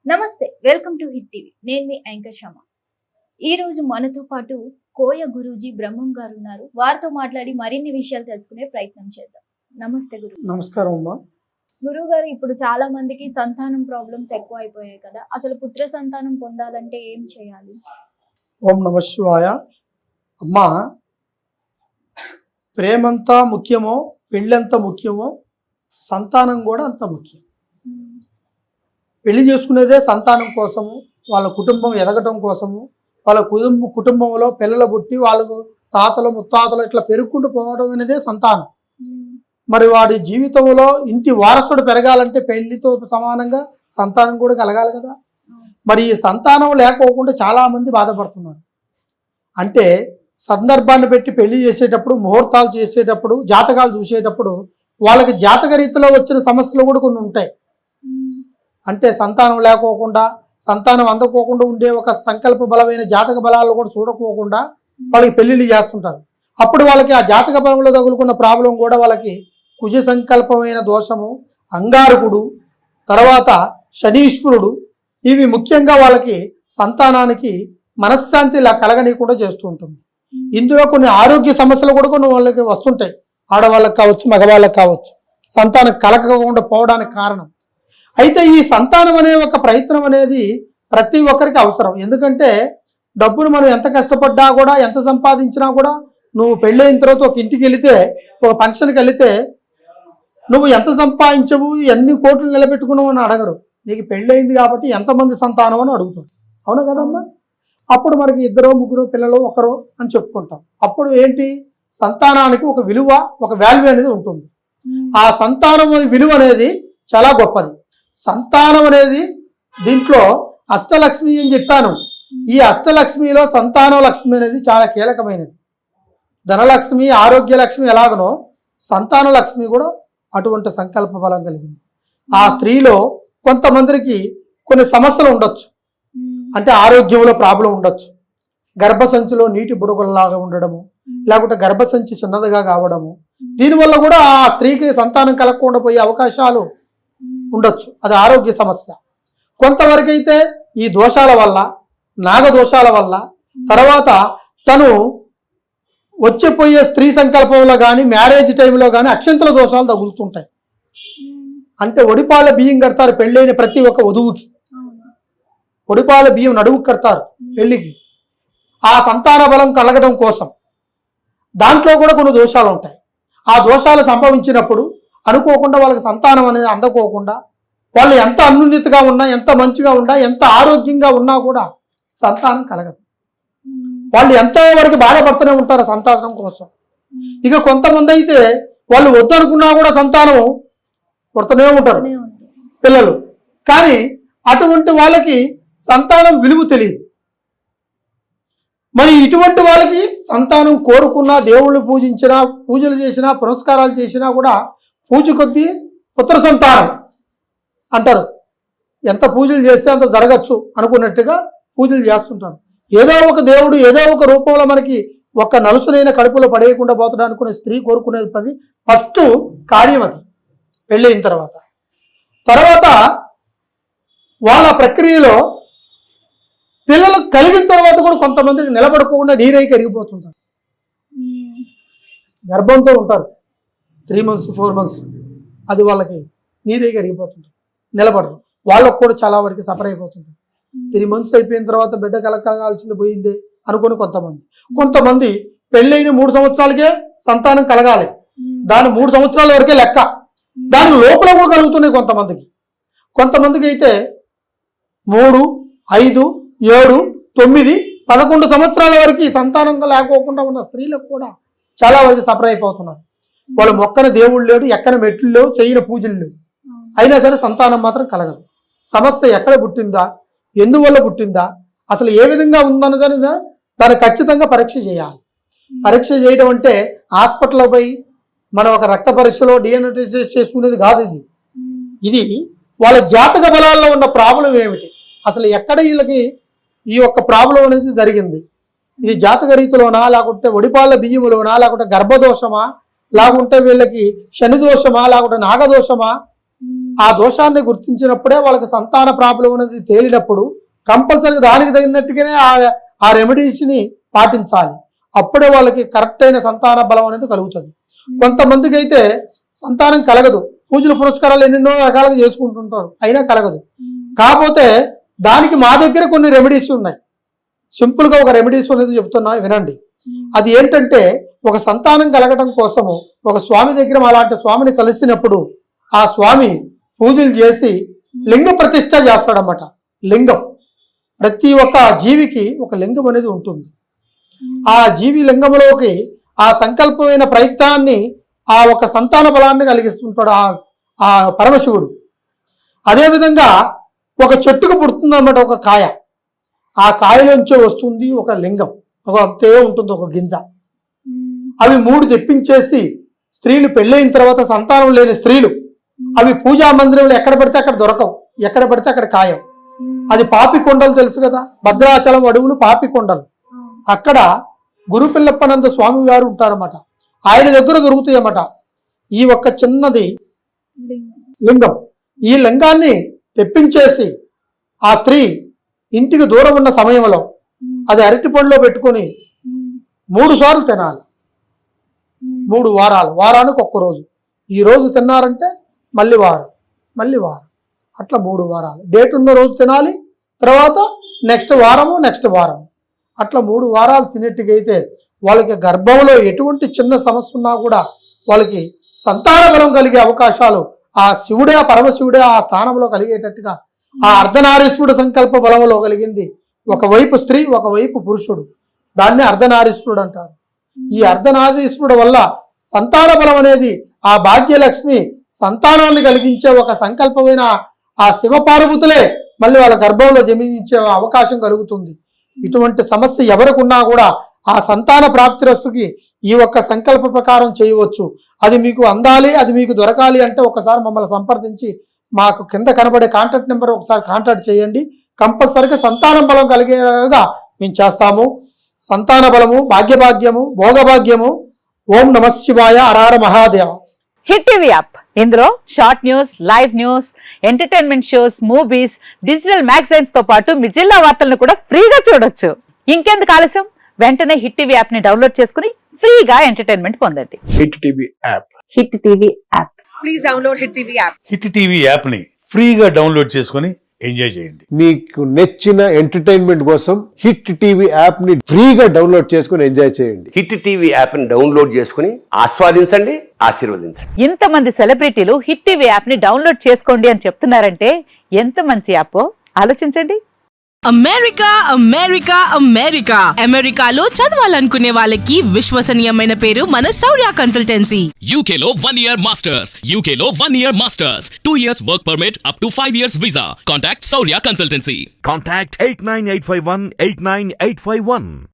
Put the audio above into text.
నమస్తే, welcome to hit TV. నేను మీ anchor శమ. ఈ రోజు మనతో పాటు కోయ గురూజీ బ్రహ్మం గారు ఉన్నారు. వారితో మాట్లాడి మరిన్ని విషయాలు తెలుసుకునే ప్రయత్నం చేద్దాం. నమస్తే గురు. నమస్కారం అమ్మా. గురువు గారు, ఇప్పుడు చాలా మందికి సంతానం ప్రాబ్లమ్స్ ఎక్కువ అయిపోయాయి కదా, అసలు పుత్ర సంతానం పొందాలంటే ఏం చేయాలి? ఓం నమ శివాయ. అమ్మా, ప్రేమంతా ముఖ్యమో, పెళ్ళెంత ముఖ్యమో, సంతానం కూడా అంత ముఖ్యం. పెళ్లి చేసుకునేదే సంతానం కోసము, వాళ్ళ కుటుంబం ఎదగటం కోసము, వాళ్ళ కుటుంబంలో పిల్లలు పుట్టి వాళ్ళకు తాతలు ముత్తాతలు ఇట్లా పెరుగుకుంటూ పోవడం అనేదే సంతానం. మరి వాడి జీవితంలో ఇంటి వారసుడు పెరగాలంటే పెళ్లితో సమానంగా సంతానం కూడా కలగాలి కదా. మరి ఈ సంతానం లేకపోకుండా చాలామంది బాధపడుతున్నారు. అంటే సందర్భాన్ని పెట్టి పెళ్లి చేసేటప్పుడు, ముహూర్తాలు చేసేటప్పుడు, జాతకాలు చూసేటప్పుడు వాళ్ళకి జాతక రీతిలో వచ్చిన సమస్యలు కూడా కొన్ని ఉంటాయి. అంటే సంతానం లేకోకుండా, సంతానం అందుకోకుండా ఉండే ఒక సంకల్ప బలమైన జాతక బలాలు కూడా చూడకోకుండా వాళ్ళకి పెళ్లిళ్ళు చేస్తుంటారు. అప్పుడు వాళ్ళకి ఆ జాతక బలంలో తగులుకున్న ప్రాబ్లం కూడా వాళ్ళకి కుజ సంకల్పమైన దోషము, అంగారకుడు, తర్వాత శనీశ్వరుడు, ఇవి ముఖ్యంగా వాళ్ళకి సంతానానికి మనశ్శాంతి కలగనీయకుండా చేస్తూ ఉంటుంది. ఇందులో కొన్ని ఆరోగ్య సమస్యలు కూడా కొన్ని వాళ్ళకి వస్తుంటాయి. ఆడవాళ్ళకి కావచ్చు, మగవాళ్ళకి కావచ్చు, సంతానం కలగకుండా పోవడానికి కారణం. అయితే ఈ సంతానం అనే ఒక ప్రయత్నం అనేది ప్రతి ఒక్కరికి అవసరం. ఎందుకంటే డబ్బును మనం ఎంత కష్టపడ్డా కూడా, ఎంత సంపాదించినా కూడా, నువ్వు పెళ్ళైన తర్వాత ఒక ఇంటికి వెళితే, ఒక ఫంక్షన్కి వెళితే నువ్వు ఎంత సంపాదించవు, ఎన్ని కోట్లు నిలబెట్టుకున్నావు అని అడగరు. నీకు పెళ్ళయింది కాబట్టి ఎంతమంది సంతానం అని అడుగుతారు. అవునా కదమ్మా? అప్పుడు మనకి 2, 3 పిల్లలు, 1 అని చెప్పుకుంటాం. అప్పుడు ఏంటి, సంతానానికి ఒక విలువ, ఒక వాల్యూ అనేది ఉంటుంది. ఆ సంతానం విలువ అనేది చాలా గొప్పది. సంతానం అనేది దీంట్లో అష్టలక్ష్మి అని చెప్పాను. ఈ అష్టలక్ష్మిలో సంతాన లక్ష్మి అనేది చాలా కీలకమైనది. ధనలక్ష్మి, ఆరోగ్య లక్ష్మి ఎలాగనో సంతాన లక్ష్మి కూడా అటువంటి సంకల్ప బలం కలిగింది. ఆ స్త్రీలో కొంతమందికి కొన్ని సమస్యలు ఉండొచ్చు. అంటే ఆరోగ్యంలో ప్రాబ్లం ఉండొచ్చు. గర్భసంచిలో నీటి బుడగల్లాగా ఉండడము, లేకుంటే గర్భసంచి చిన్నదిగా కావడము, దీనివల్ల కూడా ఆ స్త్రీకి సంతానం కలగకుండా పోయే అవకాశాలు ఉండొచ్చు. అది ఆరోగ్య సమస్య. కొంతవరకు అయితే ఈ దోషాల వల్ల, నాగదోషాల వల్ల, తర్వాత తను వచ్చిపోయే స్త్రీ సంకల్పంలో కానీ, మ్యారేజ్ టైంలో కానీ అక్షంతల దోషాలు తగులుతుంటాయి. అంటే ఒడిపాల బియ్యం కడతారు పెళ్ళైన ప్రతి ఒక్క వధువుకి. ఒడిపాల బియ్యం నడువుకు కడతారు పెళ్లికి, ఆ సంతాన బలం కలగడం కోసం. దాంట్లో కూడా కొన్ని దోషాలు ఉంటాయి. ఆ దోషాలు సంభవించినప్పుడు అనుకోకుండా వాళ్ళకి సంతానం అనేది అందకోకుండా, వాళ్ళు ఎంత అన్యున్నతిగా ఉన్నా, ఎంత మంచిగా ఉన్నా, ఎంత ఆరోగ్యంగా ఉన్నా కూడా సంతానం కలగదు. వాళ్ళు ఎంతో వరకు బాధపడుతూనే ఉంటారు సంతానం కోసం. ఇక కొంతమంది అయితే వాళ్ళు వద్దనుకున్నా కూడా సంతానం పుడుతూనే ఉంటారు పిల్లలు. కానీ అటువంటి వాళ్ళకి సంతానం విలువ తెలియదు. మరి ఇటువంటి వాళ్ళకి సంతానం కోరుకున్నా, దేవుళ్ళు పూజించినా, పూజలు చేసినా, పురస్కారాలు చేసినా కూడా పూజ కొద్దీ పుత్ర సంతానం అంటారు. ఎంత పూజలు చేస్తే అంత జరగచ్చు అనుకున్నట్టుగా పూజలు చేస్తుంటారు. ఏదో ఒక దేవుడు ఏదో ఒక రూపంలో మనకి ఒక నలుసునైన కడుపులో పడేయకుండా పోతాడు అనుకునే స్త్రీ కోరుకునేది ఫస్ట్ కార్యం అది పెళ్ళైన తర్వాత. వాళ్ళ ప్రక్రియలో పిల్లలు కలిగిన తర్వాత కూడా కొంతమందికి నిలబడుకోకుండా నీరై కరిగిపోతుంటారు. గర్భంతో ఉంటారు 3 months 4 months, అది వాళ్ళకి నీరై కరిగిపోతుంటారు, నిలబడరు. వాళ్ళకు కూడా చాలా వరకు సఫర్ అయిపోతుంటారు. 3 months అయిపోయిన తర్వాత బిడ్డ కలగాల్సింది పోయింది అనుకుని కొంతమంది పెళ్ళైన 3 సంవత్సరాలకే సంతానం కలగాలి, దాని 3 సంవత్సరాల వరకే లెక్క, దాని లోపల కూడా కలుగుతున్నాయి కొంతమందికి అయితే 3, 5, 7, 9, 11 సంవత్సరాల వరకు సంతానం లేకోకుండా ఉన్న స్త్రీలకు కూడా చాలా వరకు సఫర్ అయిపోతున్నారు. వాళ్ళు మొక్కన దేవుళ్ళు లేడు, ఎక్కన మెట్లు లేవు, చేయని పూజలు లేవు, అయినా సరే సంతానం మాత్రం కలగదు. సమస్య ఎక్కడ పుట్టిందా, ఎందువల్ల పుట్టిందా, అసలు ఏ విధంగా ఉందన్నదని దాన్ని ఖచ్చితంగా పరీక్ష చేయాలి. పరీక్ష చేయడం అంటే హాస్పిటల్లో పోయి మనం ఒక రక్త పరీక్షలో DNA టెస్ట్ చేసుకునేది కాదు. ఇది వాళ్ళ జాతక బలాల్లో ఉన్న ప్రాబ్లం ఏమిటి, అసలు ఎక్కడ వీళ్ళకి ఈ యొక్క ప్రాబ్లం అనేది జరిగింది, ఇది జాతక రీతిలోనా, లేకుంటే ఒడిపాల బియ్యములోనా, లేకుంటే గర్భదోషమా, లేకుంటే వీళ్ళకి శని దోషమా, లేకుంటే నాగదోషమా, ఆ దోషాన్ని గుర్తించినప్పుడే వాళ్ళకి సంతాన ప్రాబ్లం అనేది తేలినప్పుడు కంపల్సరీగా దానికి తగినట్టుగానే ఆ రెమెడీస్ని పాటించాలి. అప్పుడే వాళ్ళకి కరెక్ట్ అయిన సంతాన బలం అనేది కలుగుతుంది. కొంతమందికి అయితే సంతానం కలగదు, పూజలు పురస్కారాలు ఎన్నెన్నో రకాలుగా చేసుకుంటుంటారు, అయినా కలగదు. కాకపోతే దానికి మా దగ్గర కొన్ని రెమెడీస్ ఉన్నాయి. సింపుల్గా ఒక రెమెడీస్ అనేది చెప్తున్నా, వినండి. అది ఏంటంటే, ఒక సంతానం కలగటం కోసము ఒక స్వామి దగ్గర అలాంటి స్వామిని కలిసినప్పుడు ఆ స్వామి పూజలు చేసి లింగ ప్రతిష్ఠ చేస్తాడన్నమాట. లింగం, ప్రతి ఒక్క జీవికి ఒక లింగం అనేది ఉంటుంది. ఆ జీవి లింగంలోకి ఆ సంకల్పమైన ప్రయత్నాన్ని, ఆ ఒక సంతాన బలాన్ని కలిగిస్తుంటాడు ఆ పరమశివుడు. అదేవిధంగా ఒక చెట్టుకు పుడుతుందన్నమాట ఒక కాయ, ఆ కాయలోంచే వస్తుంది ఒక లింగం, ఒక అంతే ఉంటుంది ఒక గింజ. అవి 3 తెప్పించేసి స్త్రీలు పెళ్ళైన తర్వాత సంతానం లేని స్త్రీలు అవి పూజా మందిరంలో ఎక్కడ పడితే అక్కడ దొరకవు, ఎక్కడ పడితే అక్కడ ఖాయం. అది పాపి కొండలు తెలుసు కదా, భద్రాచలం అడవులు పాపి కొండలు. అక్కడ గురుపిల్లప్పనంద స్వామి గారు ఉంటారన్నమాట. ఆయన దగ్గర దొరుకుతాయన్నమాట ఈ ఒక్క చిన్నది లింగం. ఈ లింగాన్ని తెప్పించేసి ఆ స్త్రీ ఇంటికి దూరం ఉన్న సమయంలో అది అరటి పండులో పెట్టుకొని 3 సార్లు తినాలి. 3 వారాలు, వారానికి ఒక్క రోజు. ఈ రోజు తిన్నారంటే మళ్ళీ వారం, మళ్ళీ వారం, అట్లా 3 వారాలు. డేట్ ఉన్న రోజు తినాలి, తర్వాత నెక్స్ట్ వారము, నెక్స్ట్ వారం, అట్లా 3 వారాలు తినేట్టుగా అయితే వాళ్ళకి గర్భంలో ఎటువంటి చిన్న సమస్య ఉన్నా కూడా వాళ్ళకి సంతాన బలం కలిగే అవకాశాలు ఆ శివుడే, ఆ పరమశివుడే ఆ స్థానంలో కలిగేటట్టుగా ఆ అర్ధనారీశ్వరుడు సంకల్ప బలంలో కలిగింది. ఒకవైపు స్త్రీ, ఒకవైపు పురుషుడు, దాన్ని అర్ధనారీశ్వరుడు అంటారు. ఈ అర్ధనారీశ్వరుడు వల్ల సంతాన బలం అనేది ఆ భాగ్యలక్ష్మి సంతానాన్ని కలిగించే ఒక సంకల్పమైన ఆ శివపార్వతులే మళ్ళీ వాళ్ళ గర్భంలో జన్మించే అవకాశం కలుగుతుంది. ఇటువంటి సమస్య ఎవరికున్నా కూడా ఆ సంతాన ప్రాప్తిరస్తుకి ఈ ఒక్క సంకల్ప ప్రకారం చేయవచ్చు. అది మీకు అందాలి, అది మీకు దొరకాలి అంటే ఒకసారి మమ్మల్ని సంప్రదించి మాకు కింద కనబడే కాంటాక్ట్ నెంబర్ ఒకసారి కాంటాక్ట్ చేయండి. కంపల్సరిగా సంతానం బలం కలిగేలాగా మేము చేస్తాము. సంతాన బలము, భాగ్యభాగ్యము, భోగభాగ్యము. ఓం నమ శివాయ, హరహర మహాదేవ. హిట్ టీవీ యాప్, ఇందులో short news, live news, entertainment shows, movies, digital magazines తో పాటు మీ జిల్లా వార్తలను కూడా ఫ్రీగా చూడొచ్చు. ఇంకెందుకు ఆలస్యం, వెంటనే హిట్ టీవీ యాప్ ని డౌన్లోడ్ చేసుకుని ఫ్రీగా ఎంటర్టైన్మెంట్ పొందండి. Hit TV app. Hit TV app. Please download hit TV app. Hit TV app ని ఫ్రీగా డౌన్లోడ్ చేసుకొని ఎంజాయ్ చేయండి. మీకు నచ్చిన ఎంటర్టైన్మెంట్ కోసం హిట్ టీవీ యాప్ ని ఫ్రీగా డౌన్లోడ్ చేసుకొని ఎంజాయ్ చేయండి. హిట్ టీవీ యాప్ ని డౌన్లోడ్ చేసుకుని ఆస్వాదించండి, ఆశీర్వదించండి. ఇంతమంది సెలబ్రిటీలు హిట్ టీవీ యాప్ ని డౌన్లోడ్ చేసుకోండి అని చెప్తున్నారంటే ఎంత మంచి యాప్ ఆలోచించండి. అమెరికా అమెరికా అమెరికా అమెరికాలో చదవాలనుకునే వాళ్ళకి విశ్వసనీయమైన పేరు మన శౌర్య కన్సల్టెన్సీ. UK లో 1 year masters. UK లో 1 year masters. 2 years work permit up to 5 years visa. Contact Saurya Consultancy. Contact 89851 89851.